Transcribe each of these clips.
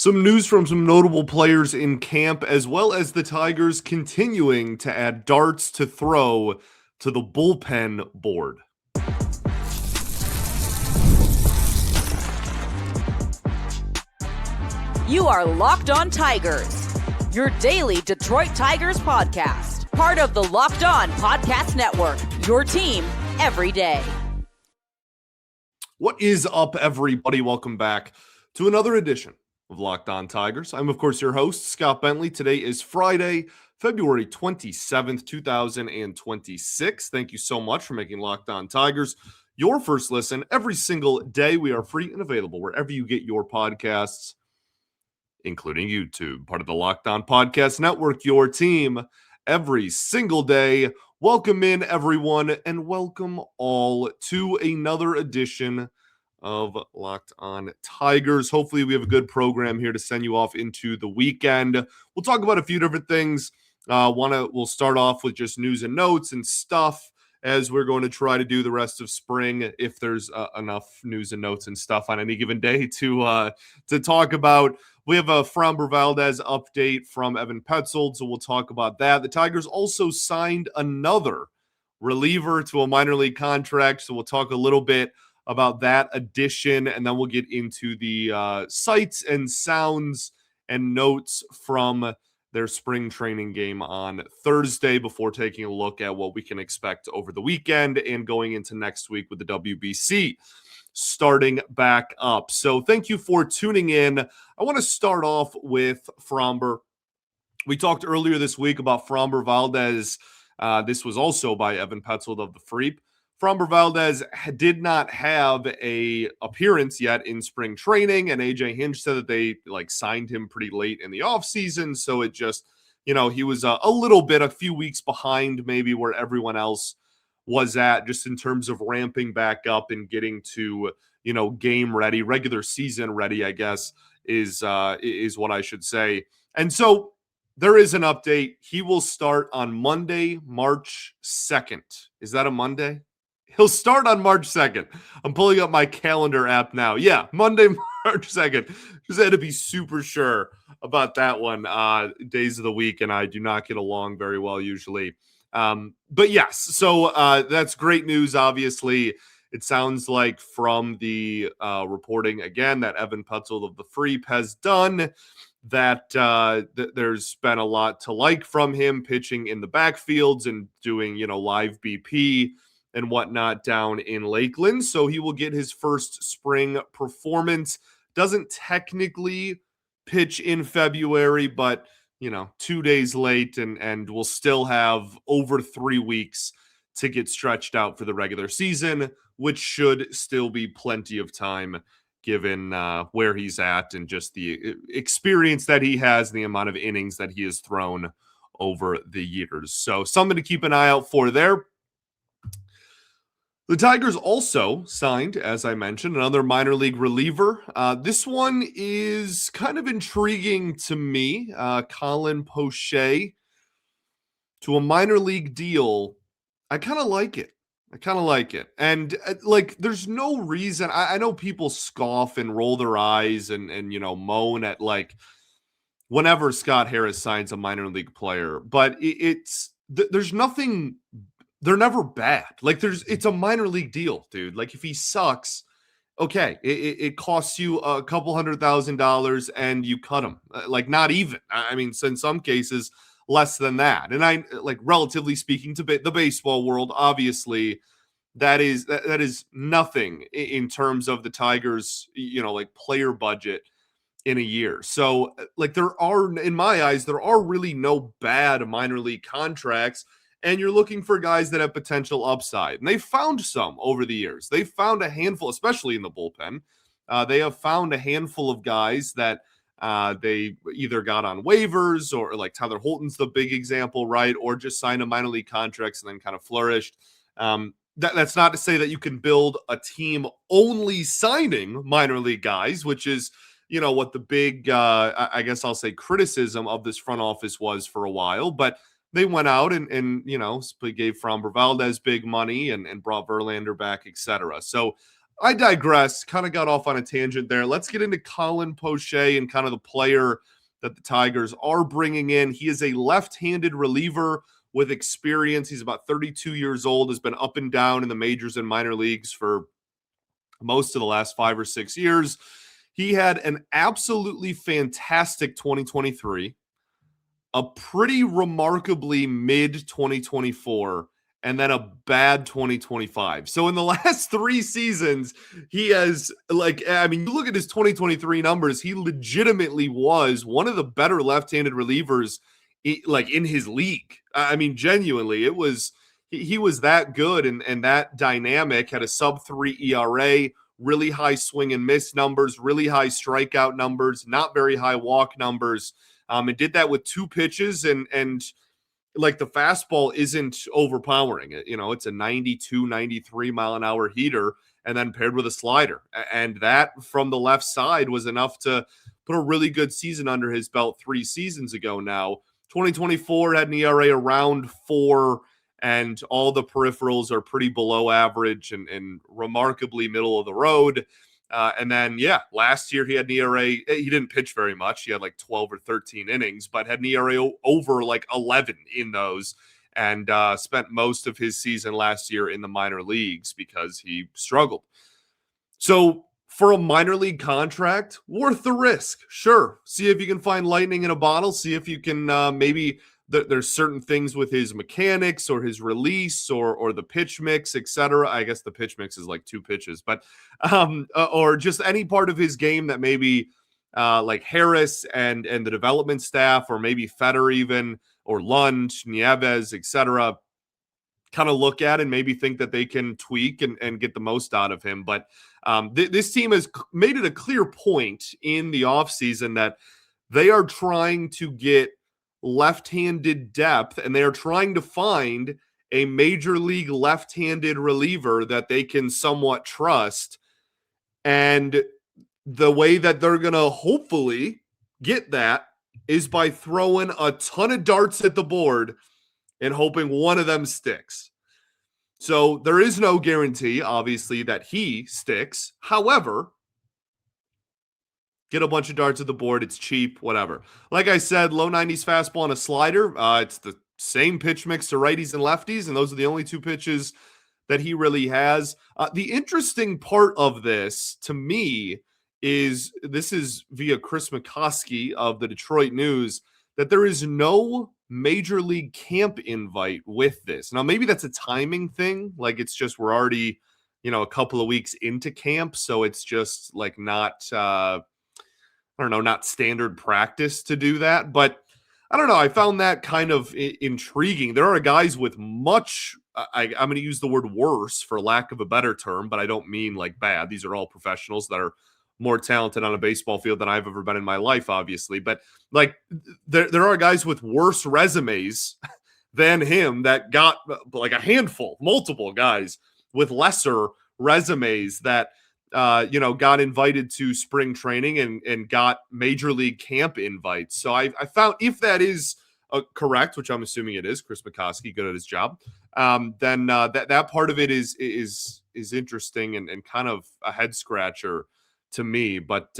Some news from some notable players in camp, as well as the Tigers continuing to add darts to throw to the bullpen board. You are Locked On Tigers, your daily Detroit Tigers podcast. Part of the Locked On Podcast Network, your team every day. What is up, everybody? Welcome back to another edition of Locked On Tigers. I'm, of course, your host, Scott Bentley. Today is Friday, February 27th, 2026. Thank you so much for making Locked On Tigers your first listen every single day. We are free and available wherever you get your podcasts, including YouTube, part of the Locked On Podcast Network, your team every single day. Welcome in, everyone, and welcome all to another edition of Locked On Tigers. Hopefully we have a good program here to send you off into the weekend. We'll talk about a few different things. We'll start off with just news and notes and stuff, as we're going to try to do the rest of spring, if there's enough news and notes and stuff on any given day to talk about. We have a Framber Valdez update from Evan Petzold, so we'll talk about that. The Tigers also signed another reliever to a minor league contract, so we'll talk a little bit about that addition, and then we'll get into the sights and sounds and notes from their spring training game on Thursday before taking a look at what we can expect over the weekend and going into next week with the WBC starting back up. So thank you for tuning in. I want to start off with Framber. We talked earlier this week about Framber Valdez. This was also by Evan Petzold of the Freep. Framber Valdez did not have a appearance yet in spring training, and AJ Hinch said that they signed him pretty late in the offseason, so it just, he was a few weeks behind maybe where everyone else was at, just in terms of ramping back up and getting to, game ready, regular season ready, I guess, is what I should say. And so there is an update. He will start on Monday, March 2nd. Is that a Monday? He'll start on March 2nd. I'm pulling up my calendar app now. Yeah, Monday, March 2nd. Just had to be super sure about that one. Days of the week, and I do not get along very well usually. But yes, so that's great news, obviously. It sounds like from the reporting, again, that Evan Petzold of the Freep has done, that there's been a lot to like from him, pitching in the backfields and doing, live BP and whatnot down in Lakeland. So he will get his first spring performance. Doesn't technically pitch in February, but 2 days late, and we'll still have over 3 weeks to get stretched out for the regular season, which should still be plenty of time given where he's at and just the experience that he has and the amount of innings that he has thrown over the years. So something to keep an eye out for there. The Tigers also signed, as I mentioned, another minor league reliever. This one is kind of intriguing to me. Colin Poche to a minor league deal. I kind of like it. And there's no reason. I know people scoff and roll their eyes and moan at whenever Scott Harris signs a minor league player, but there's nothing. They're never bad. It's a minor league deal, dude. If he sucks, okay, it costs you a couple $100,000 and you cut him. Not even. I mean, in some cases, less than that. And relatively speaking to the baseball world, obviously, that is nothing in terms of the Tigers, player budget in a year. So, there are, in my eyes, there are really no bad minor league contracts. And you're looking for guys that have potential upside. And they found some over the years. They found a handful, especially in the bullpen. They have found a handful of guys that they either got on waivers, or Tyler Holton's the big example, right? Or just signed a minor league contracts and then kind of flourished. That's not to say that you can build a team only signing minor league guys, which is, what the big, I guess I'll say, criticism of this front office was for a while. But they went out and gave Framber Valdez big money and brought Verlander back, etc. So I digress. Kind of got off on a tangent there. Let's get into Colin Poche and kind of the player that the Tigers are bringing in. He is a left-handed reliever with experience. He's about 32 years old, has been up and down in the majors and minor leagues for most of the last 5 or 6 years. He had an absolutely fantastic 2023, a pretty remarkably mid 2024, and then a bad 2025. So in the last 3 seasons, he has, you look at his 2023 numbers, he legitimately was one of the better left-handed relievers in his league. I mean, genuinely, he was that good and that dynamic. Had a sub-3 ERA, really high swing and miss numbers, really high strikeout numbers, not very high walk numbers. And did that with 2 pitches and like the fastball isn't overpowering it. It's a 92, 93 mile an hour heater and then paired with a slider. And that from the left side was enough to put a really good season under his belt 3 seasons ago now. 2024 had an ERA around 4, and all the peripherals are pretty below average and remarkably middle of the road. And then, last year he had an ERA. He didn't pitch very much. He had like 12 or 13 innings, but had an ERA over like 11 in those, and spent most of his season last year in the minor leagues because he struggled. So for a minor league contract, worth the risk. Sure. See if you can find lightning in a bottle. See if you can maybe there's certain things with his mechanics or his release or the pitch mix, etc. I guess the pitch mix is like 2 pitches, but or just any part of his game that maybe like Harris and the development staff, or maybe Fetter even, or Lund, Nieves, etc. kind of look at and maybe think that they can tweak and get the most out of him. But this team has made it a clear point in the offseason that they are trying to get left-handed depth, and they are trying to find a major league left-handed reliever that they can somewhat trust. And the way that they're going to hopefully get that is by throwing a ton of darts at the board and hoping one of them sticks. So there is no guarantee, obviously, that he sticks. However, get a bunch of darts at the board. It's cheap, whatever. Like I said, low 90s fastball and a slider. It's the same pitch mix to righties and lefties, and those are the only 2 pitches that he really has. The interesting part of this, to me, is this is via Chris McCoskey of the Detroit News, that there is no major league camp invite with this. Now, maybe that's a timing thing. Like, it's just we're already, a couple of weeks into camp, so it's just like not not standard practice to do that. But I don't know. I found that kind of intriguing. There are guys with much, I'm going to use the word worse for lack of a better term, but I don't mean like bad. These are all professionals that are more talented on a baseball field than I've ever been in my life, obviously. But like there are guys with worse resumes than him that got like a handful, multiple guys with lesser resumes that got invited to spring training and got major league camp invites. So I found, if that is correct, which I'm assuming it is, Chris McCoskey, good at his job, then that part of it is interesting and kind of a head scratcher to me. But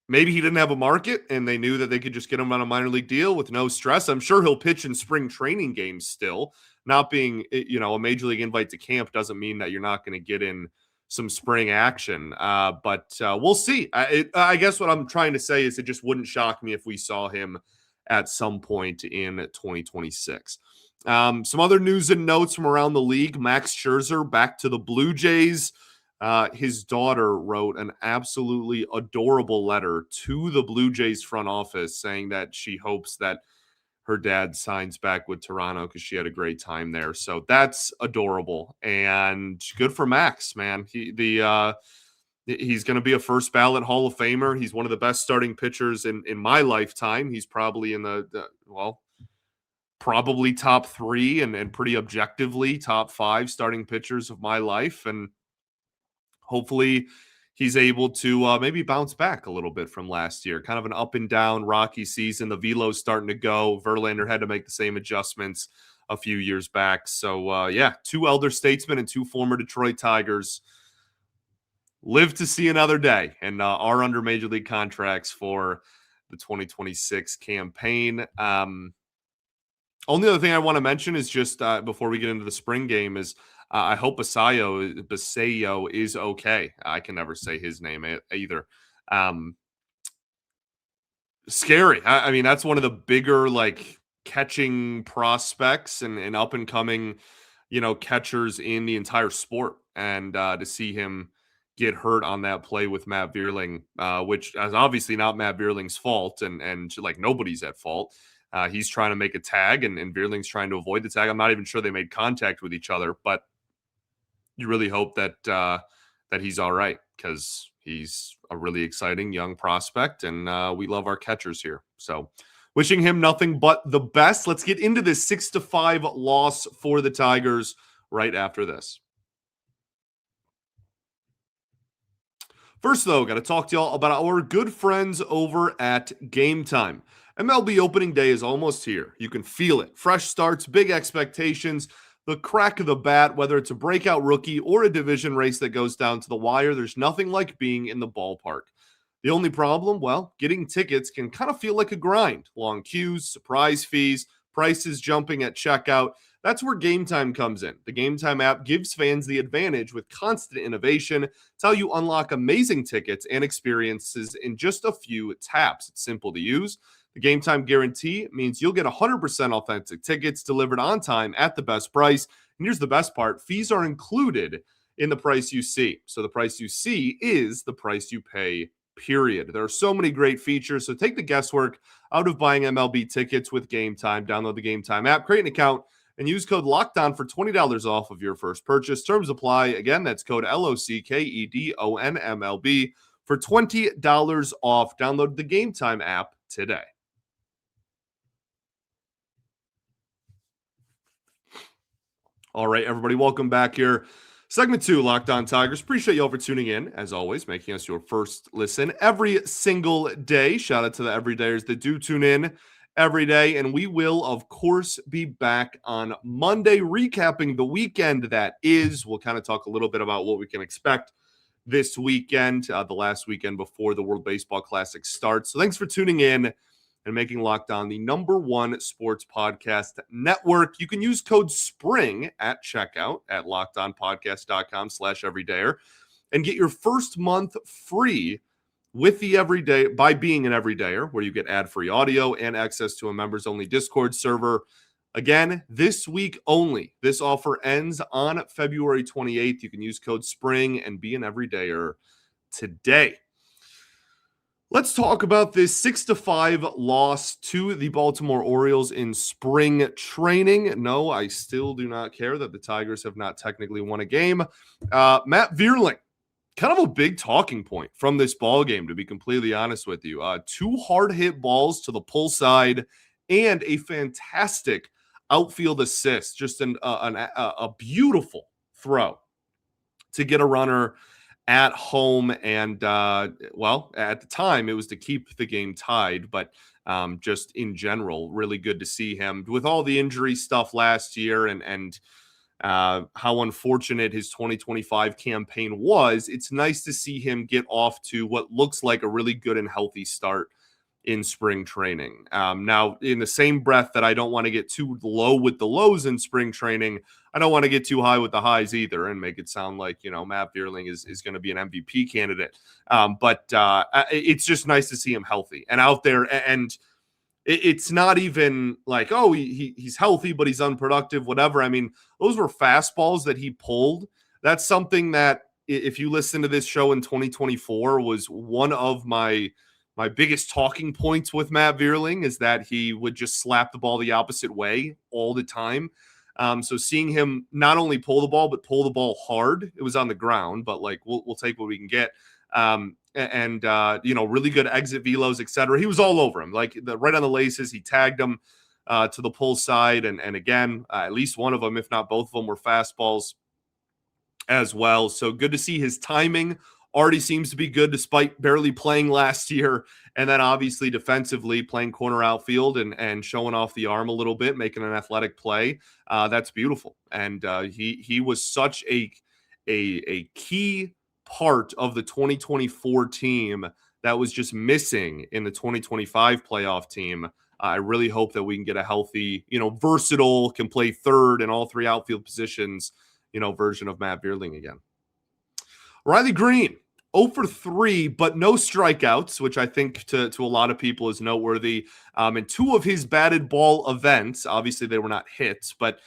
maybe he didn't have a market and they knew that they could just get him on a minor league deal with no stress. I'm sure he'll pitch in spring training games still. Not being, a major league invite to camp doesn't mean that you're not going to get in some spring action. But we'll see. I guess what I'm trying to say is it just wouldn't shock me if we saw him at some point in 2026. Some other news and notes from around the league. Max Scherzer back to the Blue Jays. His daughter wrote an absolutely adorable letter to the Blue Jays front office saying that she hopes that her dad signs back with Toronto because she had a great time there. So that's adorable and good for Max, man. He's going to be a first ballot Hall of Famer. He's one of the best starting pitchers in my lifetime. He's probably in probably top 3 and pretty objectively top 5 starting pitchers of my life. And hopefully he's able to maybe bounce back a little bit from last year. Kind of an up and down rocky season. The velo's starting to go. Verlander had to make the same adjustments a few years back. So, 2 elder statesmen and 2 former Detroit Tigers live to see another day and are under major league contracts for the 2026 campaign. Only other thing I want to mention is just before we get into the spring game is I hope Basayo is okay. I can never say his name either. Scary. I mean, that's one of the bigger catching prospects and up and coming, catchers in the entire sport. And to see him get hurt on that play with Matt Vierling, which is obviously not Matt Vierling's fault, and nobody's at fault. He's trying to make a tag, and Vierling's trying to avoid the tag. I'm not even sure they made contact with each other, but you really hope that that he's all right, because he's a really exciting young prospect, and we love our catchers here. So wishing him nothing but the best. Let's get into this 6-5 loss for the Tigers right after this. First, though, got to talk to y'all about our good friends over at Game Time. MLB opening day is almost here. You can feel it. Fresh starts, big expectations, the crack of the bat, whether it's a breakout rookie or a division race that goes down to the wire. There's nothing like being in the ballpark. The only problem, well, getting tickets can kind of feel like a grind. Long queues, surprise fees, prices jumping at checkout. That's where Game Time comes in. The Game Time app gives fans the advantage with constant innovation. It's how you unlock amazing tickets and experiences in just a few taps. It's simple to use. The Game Time guarantee means you'll get 100% authentic tickets delivered on time at the best price. And here's the best part. Fees are included in the price you see. So the price you see is the price you pay, period. There are so many great features. So take the guesswork out of buying MLB tickets with Game Time. Download the Game Time app, create an account, and use code LOCKEDON for $20 off of your first purchase. Terms apply. Again, that's code LOCKEDONMLB for $20 off. Download the Game Time app today. All right, everybody, welcome back here. Segment 2, Locked On Tigers. Appreciate you all for tuning in, as always, making us your first listen every single day. Shout out to the everydayers that do tune in every day. And we will, of course, be back on Monday, recapping the weekend that is. We'll kind of talk a little bit about what we can expect this weekend, the last weekend before the World Baseball Classic starts. So thanks for tuning in and making Locked On the #1 sports podcast network. You can use code SPRING at checkout at lockedonpodcast.com/everydayer and get your first month free with the Everyday by being an Everydayer, where you get ad-free audio and access to a members-only Discord server. Again, this week only. This offer ends on February 28th. You can use code SPRING and be an Everydayer today. Let's talk about this 6-5 loss to the Baltimore Orioles in spring training. No, I still do not care that the Tigers have not technically won a game. Matt Vierling, kind of a big talking point from this ball game, to be completely honest with you. 2 hard hit balls to the pull side and a fantastic outfield assist. Just a beautiful throw to get a runner at home. And, well, at the time, it was to keep the game tied. But just in general, really good to see him with all the injury stuff last year and how unfortunate his 2025 campaign was. It's nice to see him get off to what looks like a really good and healthy start in spring training. Now, in the same breath that I don't want to get too low with the lows in spring training, I don't want to get too high with the highs either and make it sound like, Matt Vierling is going to be an MVP candidate. But it's just nice to see him healthy and out there. And it's not even like, oh, he's healthy, but he's unproductive, whatever. I mean, those were fastballs that he pulled. That's something that, if you listen to this show in 2024, was one of my biggest talking points with Matt Vierling, is that he would just slap the ball the opposite way all the time. So seeing him not only pull the ball, but pull the ball hard. It was on the ground, but we'll take what we can get. Really good exit velos, etc. He was all over him, right on the laces. He tagged him to the pull side. And again, at least one of them, if not both of them, were fastballs as well. So good to see his timing already seems to be good despite barely playing last year. And then obviously defensively playing corner outfield and showing off the arm a little bit, making an athletic play. That's beautiful. And he was such a key part of the 2024 team that was just missing in the 2025 playoff team. I really hope that we can get a healthy, versatile, can play third in all three outfield positions, version of Matt Vierling again. Riley Greene, 0 for 3, but no strikeouts, which I think to a lot of people is noteworthy. And 2 of his batted ball events, obviously they were not hits, but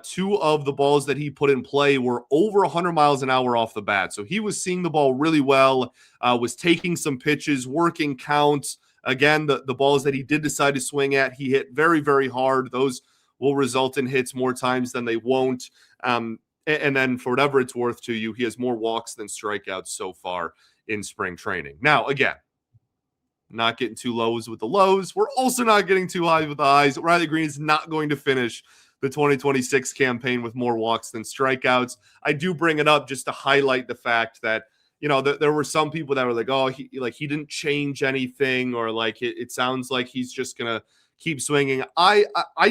2 of the balls that he put in play were over 100 miles an hour off the bat. So he was seeing the ball really well, was taking some pitches, working counts. Again, the balls that he did decide to swing at, he hit very, very hard. Those will result in hits more times than they won't. And then for whatever it's worth to you, he has more walks than strikeouts so far in spring training. Now, again, not getting too lows with the lows. We're also not getting too high with the highs. Riley Greene is not going to finish the 2026 campaign with more walks than strikeouts. I do bring it up just to highlight the fact that, there were some people that were like, oh, he didn't change anything, or like it sounds like he's just going to keep swinging. I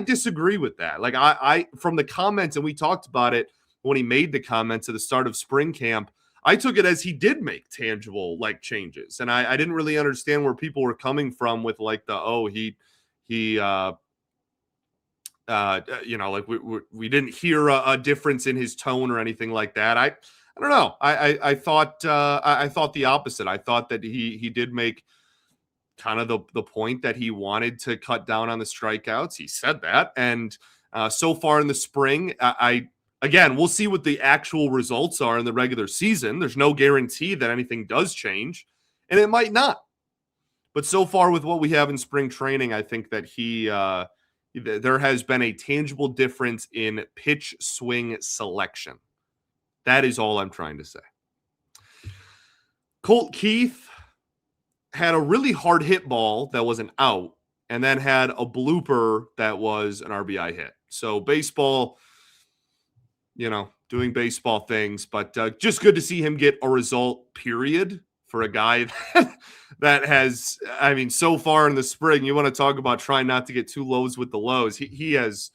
disagree with that. Like I from the comments, and we talked about it when he made the comments at the start of spring camp, I took it as he did make tangible changes. And I didn't really understand where people were coming from with we didn't hear a difference in his tone or anything like that. I don't know. I thought the opposite. I thought that he did make kind of the point that he wanted to cut down on the strikeouts. He said that. And so far in the spring, again, we'll see what the actual results are in the regular season. There's no guarantee that anything does change, and it might not. But so far with what we have in spring training, I think that there has been a tangible difference in pitch swing selection. That is all I'm trying to say. Colt Keith had a really hard hit ball that was an out, and then had a blooper that was an RBI hit. So baseball, doing baseball things, but just good to see him get a result, period, for a guy that has, so far in the spring, you want to talk about trying not to get too lows with the lows. He has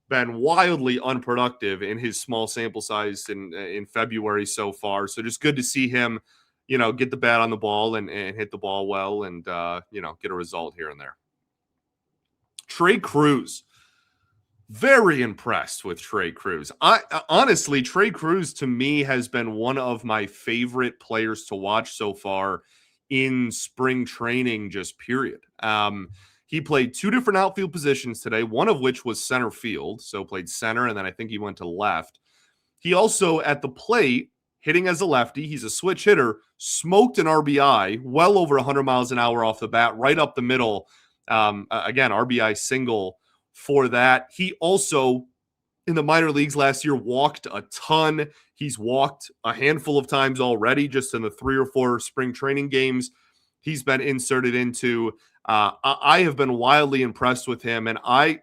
been wildly unproductive in his small sample size in February so far. So just good to see him, get the bat on the ball and hit the ball well and, get a result here and there. Trey Cruz. Very impressed with Trey Cruz. Honestly, Trey Cruz to me has been one of my favorite players to watch so far in spring training, just period. He played 2 different outfield positions today, one of which was center field. So played center, and then I think he went to left. He also, at the plate, hitting as a lefty, he's a switch hitter, smoked an RBI well over 100 miles an hour off the bat, right up the middle. Again, RBI single for that. He also, in the minor leagues last year, walked a ton. He's walked a handful of times already, just in the 3 or 4 spring training games he's been inserted into. I have been wildly impressed with him, and I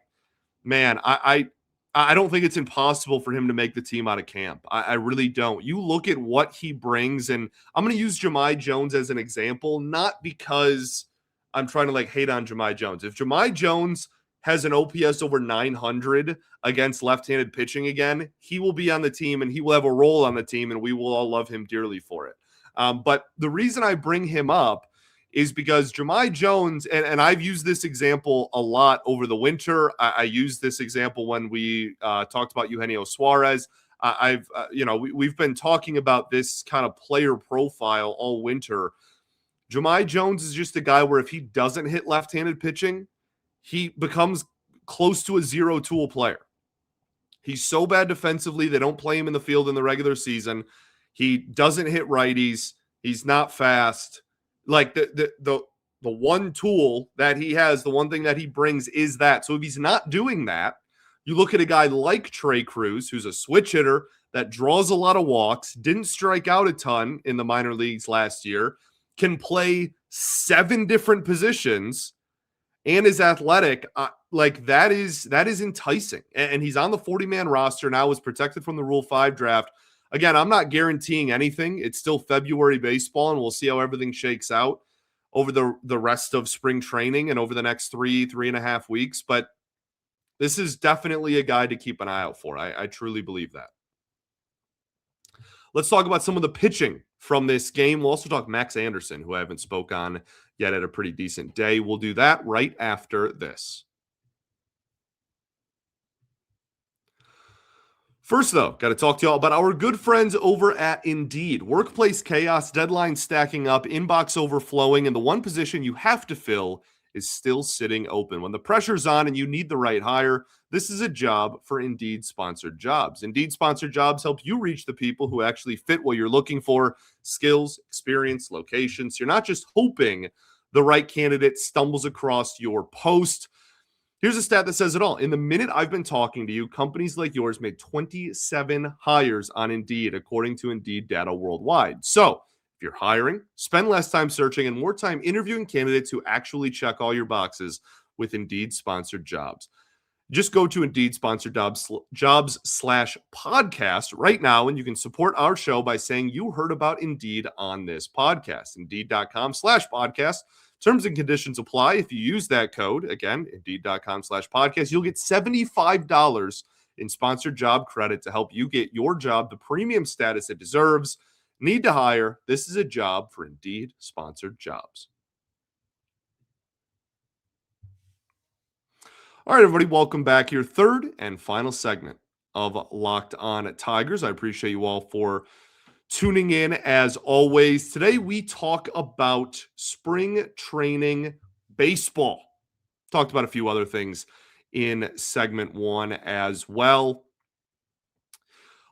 don't think it's impossible for him to make the team out of camp. I really don't. You look at what he brings, and I'm going to use Jahmai Jones as an example, not because I'm trying to hate on Jahmai Jones. If Jahmai Jones has an OPS over 900 against left-handed pitching again, he will be on the team and he will have a role on the team, and we will all love him dearly for it. But the reason I bring him up is because Jahmai Jones, and I've used this example a lot over the winter. I used this example when we talked about Eugenio Suarez. We've been talking about this kind of player profile all winter. Jahmai Jones is just a guy where if he doesn't hit left-handed pitching, he becomes close to a zero-tool player. He's so bad defensively, they don't play him in the field in the regular season. He doesn't hit righties. He's not fast. The one tool that he has, the one thing that he brings is that. So if he's not doing that, you look at a guy like Trey Cruz, who's a switch hitter that draws a lot of walks, didn't strike out a ton in the minor leagues last year, can play 7 different positions, and is athletic. That is enticing. And he's on the 40-man roster now, was protected from the Rule 5 draft. Again, I'm not guaranteeing anything. It's still February baseball, and we'll see how everything shakes out over the rest of spring training and over the next 3.5 weeks. But this is definitely a guy to keep an eye out for. I truly believe that. Let's talk about some of the pitching from this game. We'll also talk Max Anderson, who I haven't spoke on yet, at a pretty decent day. We'll do that right after this. First, though, got to talk to y'all about our good friends over at Indeed. Workplace chaos, deadlines stacking up, inbox overflowing, and the one position you have to fill is still sitting open. When the pressure's on and you need the right hire, this is a job for Indeed-sponsored jobs. Indeed-sponsored jobs help you reach the people who actually fit what you're looking for: skills, experience, locations. You're not just hoping the right candidate stumbles across your post. Here's a stat that says it all. In the minute I've been talking to you, companies like yours made 27 hires on Indeed, according to Indeed data worldwide. So if you're hiring, spend less time searching and more time interviewing candidates who actually check all your boxes with Indeed-sponsored jobs. Just go to Indeed-sponsored jobs/podcast right now, and you can support our show by saying you heard about Indeed on this podcast. Indeed.com/podcast. Terms and conditions apply. If you use that code, again, Indeed.com/podcast, you'll get $75 in sponsored job credit to help you get your job the premium status it deserves. Need to hire? This is a job for Indeed-sponsored jobs. All right, everybody, welcome back. Your third and final segment of Locked On Tigers. I appreciate you all for tuning in as always. Today we talk about spring training baseball. Talked about a few other things in segment one as well.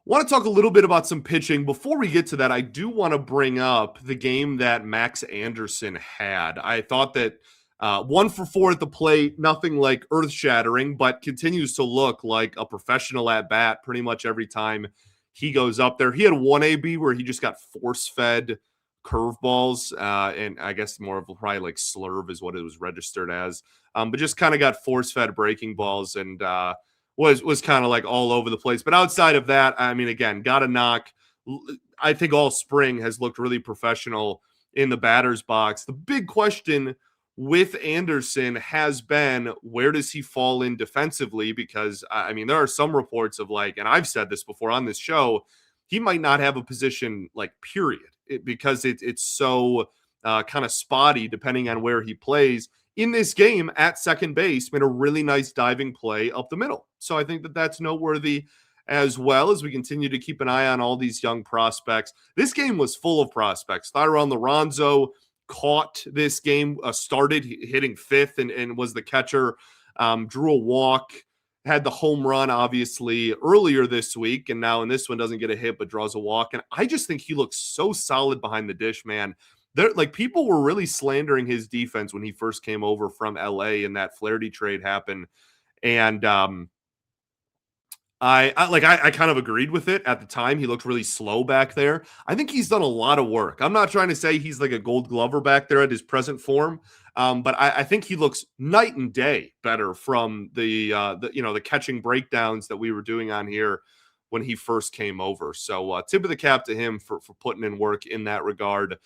Want to talk a little bit about some pitching. Before we get to that, I do want to bring up the game that Max Anderson had. I thought that 1 for 4 at the plate, nothing like earth-shattering, but continues to look like a professional at bat pretty much every time he goes up there. He had one AB where he just got force-fed curveballs, and I guess more of probably like slurve is what it was registered as, but just kind of got force-fed breaking balls and was kind of like all over the place. But outside of that, I mean, again, got a knock. I think all spring has looked really professional in the batter's box. The big question with Anderson has been, where does he fall in defensively? Because, I mean, there are some reports of like, and I've said this before on this show, he might not have a position, like, period, because it's so kind of spotty depending on where he plays. In this game at second base, made a really nice diving play up the middle. So I think that that's noteworthy, as well as we continue to keep an eye on all these young prospects. This game was full of prospects. Thyron Lorenzo caught this game, started hitting fifth and was the catcher, drew a walk, had the home run, obviously, earlier this week, and now in this one doesn't get a hit but draws a walk. And I just think he looks so solid behind the dish, man. Like, people were really slandering his defense when he first came over from LA and that Flaherty trade happened. And I kind of agreed with it at the time. He looked really slow back there. I think he's done a lot of work. I'm not trying to say he's like a Gold Glover back there at his present form, but I think he looks night and day better from the catching breakdowns that we were doing on here when he first came over. So tip of the cap to him for putting in work in that regard.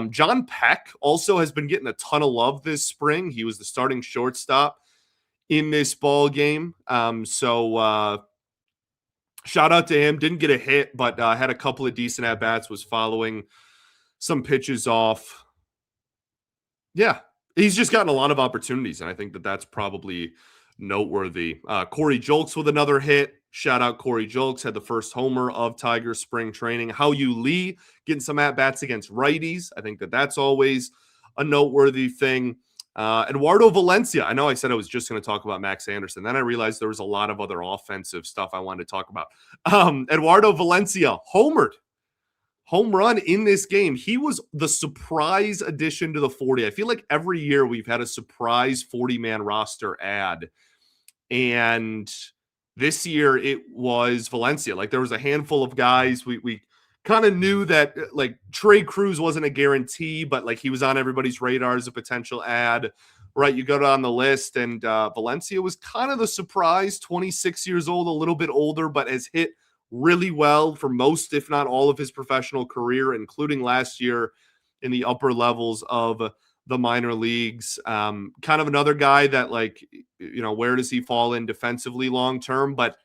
John Peck also has been getting a ton of love this spring. He was the starting shortstop in this ball game. Shout out to him. Didn't get a hit, but had a couple of decent at-bats, was following some pitches off. Yeah, he's just gotten a lot of opportunities, and I think that that's probably noteworthy. Corey Julks with another hit. Shout out Corey Julks, had the first homer of Tiger spring training. Hao-Yu Lee getting some at-bats against righties. I think that that's always a noteworthy thing. Eduardo Valencia. I know I said I was just going to talk about Max Anderson. Then I realized there was a lot of other offensive stuff I wanted to talk about. Eduardo Valencia homered. Home run in this game. He was the surprise addition to the 40. I feel like every year we've had a surprise 40-man roster add. And this year it was Valencia. Like, there was a handful of guys. We kind of knew that, like, Trey Cruz wasn't a guarantee, but like he was on everybody's radar as a potential ad, right? You go down the list, and Valencia was kind of the surprise. 26 years old, a little bit older, but has hit really well for most, if not all, of his professional career, including last year in the upper levels of the minor leagues. Kind of another guy that, like, where does he fall in defensively long term? But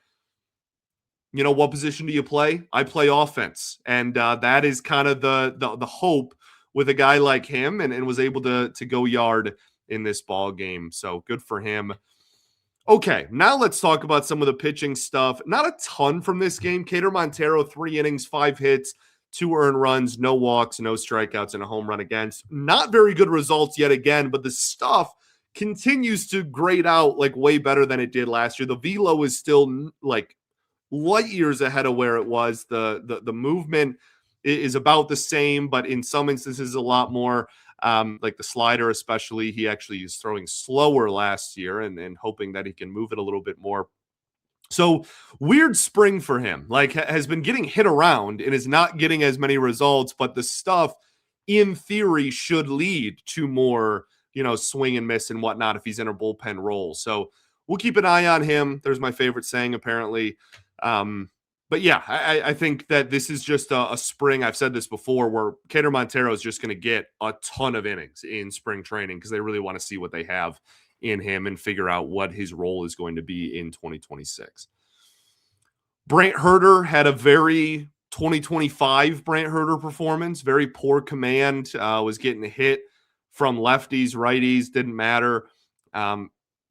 what position do you play? I play offense. And that is kind of the hope with a guy like him, and was able to go yard in this ball game. So good for him. Okay, now let's talk about some of the pitching stuff. Not a ton from this game. Kader Montero, 3 innings, 5 hits, 2 earned runs, no walks, no strikeouts, and a home run against. Not very good results yet again, but the stuff continues to grade out like way better than it did last year. The velo is still like light years ahead of where it was. The movement is about the same, but in some instances a lot more. Like the slider, especially, he actually is throwing slower last year and hoping that he can move it a little bit more. So weird spring for him, like has been getting hit around and is not getting as many results, but the stuff in theory should lead to more, swing and miss and whatnot if he's in a bullpen role. So we'll keep an eye on him. There's my favorite saying, apparently. But yeah, I think that this is just a spring. I've said this before, where Kader Montero is just going to get a ton of innings in spring training because they really want to see what they have in him and figure out what his role is going to be in 2026. Brant Hurter had a very 2025 Brant Hurter performance. Very poor command, was getting hit from lefties, righties, didn't matter.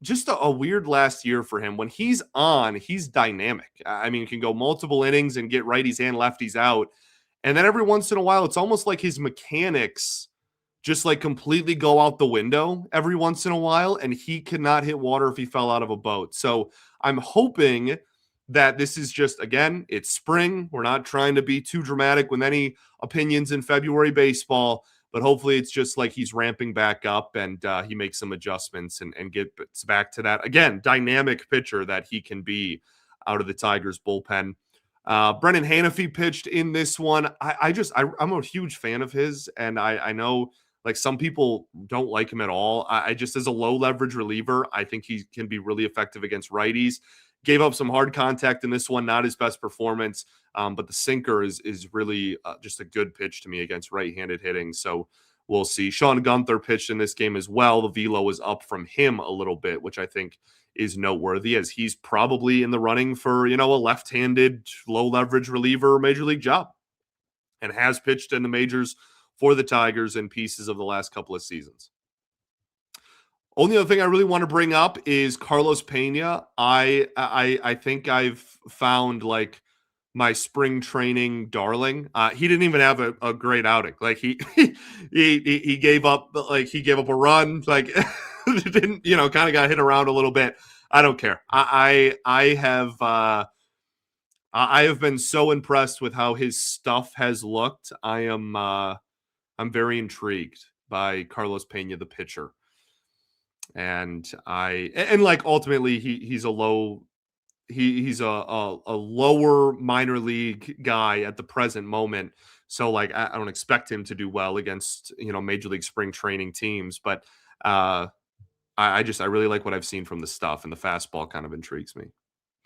Just a weird last year for him. When he's on, he's dynamic. I mean, he can go multiple innings and get righties and lefties out. And then every once in a while, it's almost like his mechanics just like completely go out the window every once in a while, and he could not hit water if he fell out of a boat. So I'm hoping that this is just, again, it's spring. We're not trying to be too dramatic with any opinions in February baseball, but hopefully it's just like he's ramping back up and he makes some adjustments and gets back to that, again, dynamic pitcher that he can be out of the Tigers bullpen. Brennan Hanifee pitched in this one. I'm a huge fan of his, and I know like some people don't like him at all. I just, as a low leverage reliever, I think he can be really effective against righties. Gave up some hard contact in this one, not his best performance, but the sinker is really just a good pitch to me against right-handed hitting. So we'll see. Sean Gunther pitched in this game as well. The velo is up from him a little bit, which I think is noteworthy, as he's probably in the running for, a left-handed low leverage reliever major league job, and has pitched in the majors for the Tigers in pieces of the last couple of seasons. Only other thing I really want to bring up is Carlos Pena. I think I've found like my spring training darling. He didn't even have a great outing. Like he gave up a run. Like didn't, kind of got hit around a little bit. I don't care. I have been so impressed with how his stuff has looked. I'm very intrigued by Carlos Pena, the pitcher. And ultimately he's a lower minor league guy at the present moment. So like, I don't expect him to do well against, major league spring training teams, but I really like what I've seen from the stuff, and the fastball kind of intrigues me.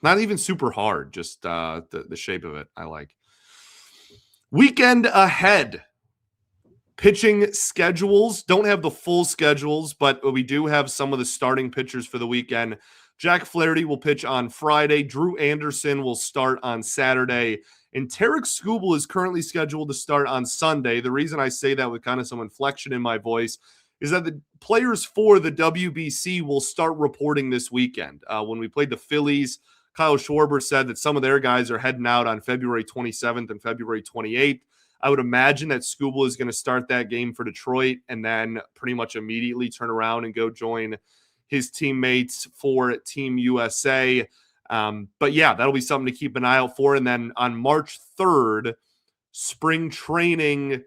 Not even super hard, just the shape of it I like. Weekend ahead. Pitching schedules. Don't have the full schedules, but we do have some of the starting pitchers for the weekend. Jack Flaherty will pitch on Friday. Drew Anderson will start on Saturday. And Tarek Skubal is currently scheduled to start on Sunday. The reason I say that with kind of some inflection in my voice is that the players for the WBC will start reporting this weekend. When we played the Phillies, Kyle Schwarber said that some of their guys are heading out on February 27th and February 28th. I would imagine that Skubal is going to start that game for Detroit and then pretty much immediately turn around and go join his teammates for Team USA. But yeah, that'll be something to keep an eye out for. And then on March 3rd, spring training.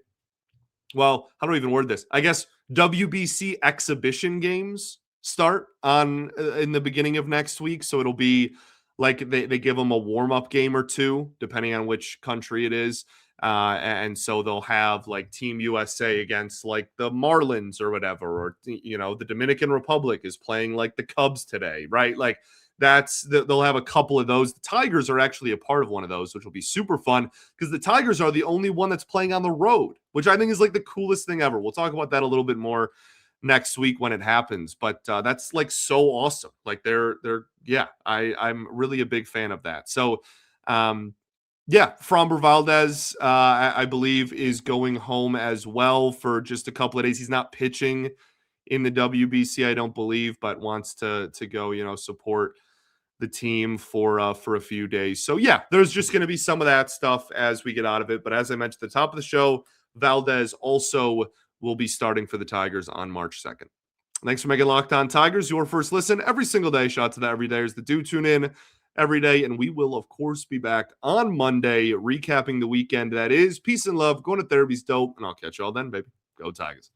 Well, how do I even word this? I guess WBC exhibition games start in the beginning of next week. So it'll be like they give them a warm-up game or two, depending on which country it is. And so they'll have like Team USA against like the Marlins or whatever, or, the Dominican Republic is playing like the Cubs today, right? Like they'll have a couple of those. The Tigers are actually a part of one of those, which will be super fun because the Tigers are the only one that's playing on the road, which I think is like the coolest thing ever. We'll talk about that a little bit more next week when it happens, but that's like so awesome. Like I'm really a big fan of that. So Framber Valdez, I believe, is going home as well for just a couple of days. He's not pitching in the WBC, I don't believe, but wants to go, support the team for a few days. So there's just going to be some of that stuff as we get out of it. But as I mentioned at the top of the show, Valdez also will be starting for the Tigers on March 2nd. Thanks for making Locked On Tigers your first listen every single day. Shout out to the everydayers that do tune in every day. And we will, of course, be back on Monday recapping the weekend that is. Peace and love. Going to therapy's dope. And I'll catch you all then, baby. Go Tigers.